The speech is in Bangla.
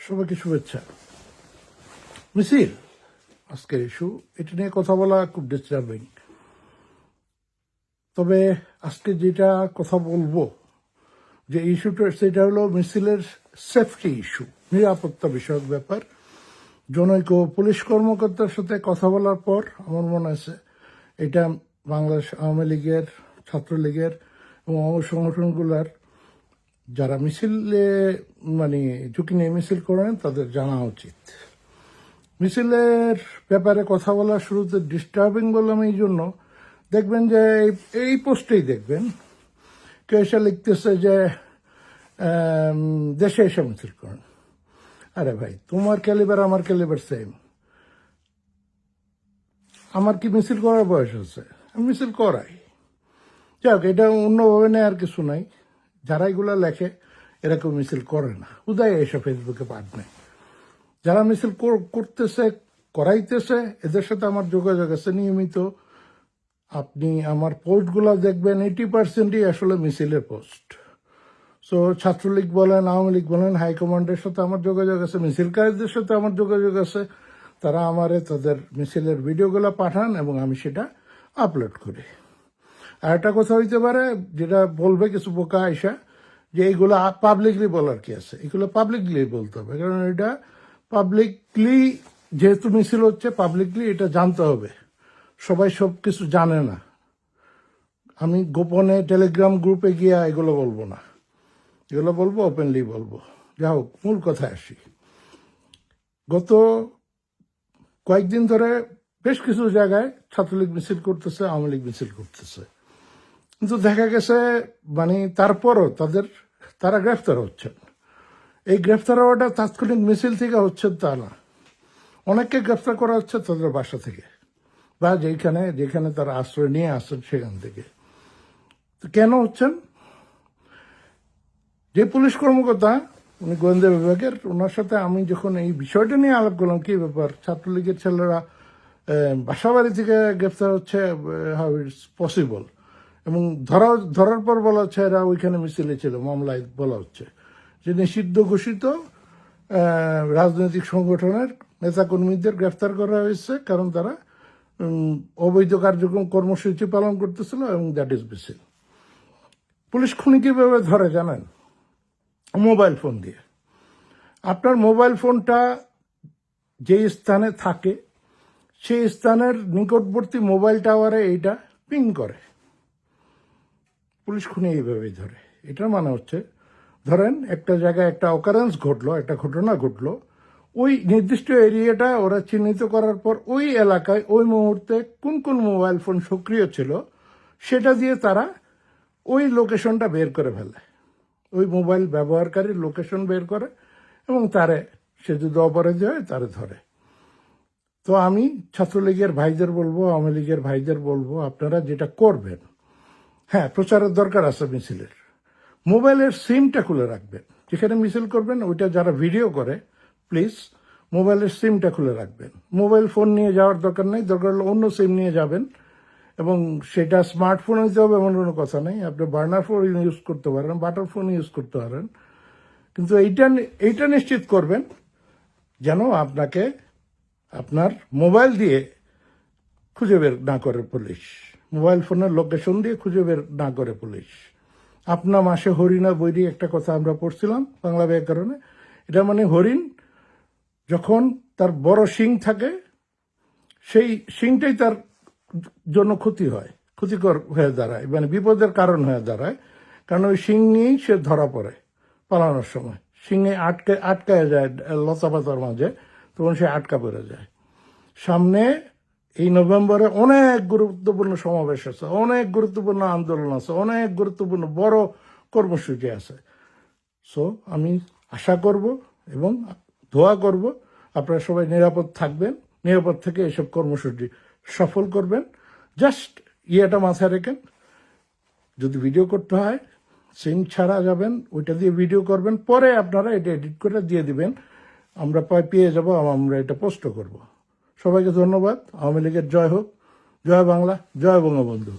সবাইকে শুভেচ্ছা। মিছিল আজকের ইস্যু, এটা নিয়ে কথা বলা খুব ডিস্টার্বিং। তবে আজকে যেটা কথা বলবো যে ইস্যুটা, সেটা হলো মিছিলের সেফটি ইস্যু, নিরাপত্তা বিষয়ক ব্যাপার। জনৈক পুলিশ কর্মকর্তার সাথে কথা বলার পর আমার মনে আছে এটা বাংলাদেশ আওয়ামী লীগের, ছাত্রলীগের এবং অঙ্গ সংগঠনগুলোর যারা মিছিলে ঝুঁকি নিয়ে মিছিল করেন তাদের জানা উচিত। মিছিলের ব্যাপারে কথা বলার শুরুতে ডিস্টার্বিং বললাম এই জন্য, দেখবেন যে এই পোস্টেই দেখবেন কেউ এসে লিখতেছে যে দেশে এসে মিছিল করেন। আরে ভাই, তোমার ক্যালিবার আমার ক্যালিবার সেম। আমার কি মিছিল করার বয়স আছে? আমি মিছিল করাই। যাক, এটা অন্যভাবে নেই, আর কিছু নাই। যারা এগুলো লেখে এরা কেউ মিছিল করে না, উদয় এসে ফেসবুকে পাঠ নেই। যারা মিছিল করতেছে, করাইতেছে, এদের সাথে আমার যোগাযোগ আছে নিয়মিত। আপনি আমার পোস্টগুলো দেখবেন, 80%ই আসলে মিছিলের পোস্ট। সো ছাত্রলীগ বলেন, আওয়ামী লীগ বলেন, হাইকমান্ডের সাথে আমার যোগাযোগ আছে, মিছিলকারীদের সাথে আমার যোগাযোগ আছে। তারা আমারে তাদের মিছিলের ভিডিওগুলো পাঠান এবং আমি সেটা আপলোড করি। আর একটা কথা হইতে পারে, যেটা বলবে কিছু বোকা আইসা, যে এইগুলো পাবলিকলি বলার কি আছে? এগুলো পাবলিকলি বলতে হবে, কারণ এটা পাবলিকলি যেহেতু মিছিল হচ্ছে, পাবলিকলি এটা জানতে হবে। সবাই সব কিছু জানে না। আমি গোপনে টেলিগ্রাম গ্রুপে গিয়ে এগুলো বলবো না, এগুলো বলবো ওপেনলি বলবো। যা হোক, মূল কথায় আসি। গত কয়েকদিন ধরে বেশ কিছু জায়গায় ছাত্রলীগ মিছিল করতেছে, আওয়ামী লীগ মিছিল করতেছে, কিন্তু দেখা গেছে তারপরও তারা গ্রেফতার হচ্ছেন। এই গ্রেফতার হওয়াটা তাৎক্ষণিক মিছিল থেকে হচ্ছে তা না, অনেককে গ্রেফতার করা হচ্ছে তাদের বাসা থেকে বা যেখানে তারা আশ্রয় নিয়ে আসছেন সেখান থেকে। তো কেন হচ্ছেন? যে পুলিশ কর্মকর্তা, উনি গোয়েন্দা বিভাগের, ওনার সাথে আমি যখন এই বিষয়টা নিয়ে আলাপ করলাম, কি ব্যাপার ছাত্রলীগের ছেলেরা বাসাবাড়ি থেকে গ্রেফতার হচ্ছে, হাউ ইটস পসিবল, এবং ধরার পর বলা হচ্ছে এরা ওইখানে মিছিলে ছিল, মামলায় বলা হচ্ছে যে নিষিদ্ধ ঘোষিত রাজনৈতিক সংগঠনের নেতাকর্মীদের গ্রেফতার করা হয়েছে, কারণ তারা অবৈধ কার্যক্রম কর্মসূচি পালন করতেছিল এবং দ্যাট ইজ মিছিল। পুলিশ খুনি কিভাবে ধরে জানেন? মোবাইল ফোন দিয়ে। আপনার মোবাইল ফোনটা যে স্থানে থাকে সেই স্থানের নিকটবর্তী মোবাইল টাওয়ারে এইটা পিং করে। পুলিশ খুনি এইভাবেই ধরে। এটার মানে হচ্ছে, ধরেন একটা জায়গায় একটা অকারেন্স ঘটলো, একটা ঘটনা ঘটলো, ওই নির্দিষ্ট এরিয়াটা ওরা চিহ্নিত করার পর ওই এলাকায় ওই মুহূর্তে কোন কোন মোবাইল ফোন সক্রিয় ছিল সেটা দিয়ে তারা ওই লোকেশনটা বের করে ফেলে, ওই মোবাইল ব্যবহারকারীর লোকেশন বের করে এবং সে যদি অপরাধী হয় তারে ধরে। তো আমি ছাত্রলীগের ভাইদের বলবো, আওয়ামী লীগের ভাইদের বলবো, আপনারা যেটা করবেন, হ্যাঁ, প্রচারের দরকার আছে মিছিলের, মোবাইলের সিমটা খুলে রাখবেন। যেখানে মিছিল করবেন ওইটা যারা ভিডিও করে, প্লিজ মোবাইলের সিমটা খুলে রাখবেন। মোবাইল ফোন নিয়ে যাওয়ার দরকার নেই, দরকার হলে অন্য সিম নিয়ে যাবেন, এবং সেটা স্মার্টফোন হইতে হবে এমন কোনো কথা নেই। আপনি বার্নার ফোন ইউজ করতে পারেন, বাটার ফোন ইউজ করতে পারেন, কিন্তু এইটা নিশ্চিত করবেন যেন আপনাকে আপনার মোবাইল দিয়ে খুঁজে বের না করে পুলিশ, মোবাইল ফোনের লোকেশন দিয়ে খুঁজে বের না করে পুলিশ। আপনা মাসে হরিণা বৈরি একটা কথা আমরা পড়ছিলাম বাংলা ব্যাকরণে। এটা মানে হরিণ যখন তার বড় শিং থাকে, সেই শিংটাই তার জন্য ক্ষতিকর হয়ে দাঁড়ায়, বিপদের কারণ হয়ে দাঁড়ায়, কারণ ওই শিং নিয়েই সে ধরা পড়ে পালানোর সময়। শিঙে আটকায় যায় লতা পাতার মাঝে, তখন সে আটকা পড়ে যায়। সামনে এই নভেম্বরে অনেক গুরুত্বপূর্ণ সমাবেশ আছে, অনেক গুরুত্বপূর্ণ আন্দোলন আছে, অনেক গুরুত্বপূর্ণ বড় কর্মসূচি আছে। সো আমি আশা করব এবং দোয়া করব আপনারা সবাই নিরাপদ থাকবেন, নিরাপদ থেকে এসব কর্মসূচি সফল করবেন। জাস্ট ইয়েটা মাথায় রেখেন, যদি ভিডিও করতে হয় সিম ছাড়া যাবেন, ওইটা দিয়ে ভিডিও করবেন, পরে আপনারা এটা এডিট করে দিয়ে দিবেন, আমরা পেয়ে যাব, আমরা এটা পোস্টও করব। সবাইকে ধন্যবাদ। আওয়ামী লীগের জয় হোক, জয় বাংলা, জয় বঙ্গবন্ধু।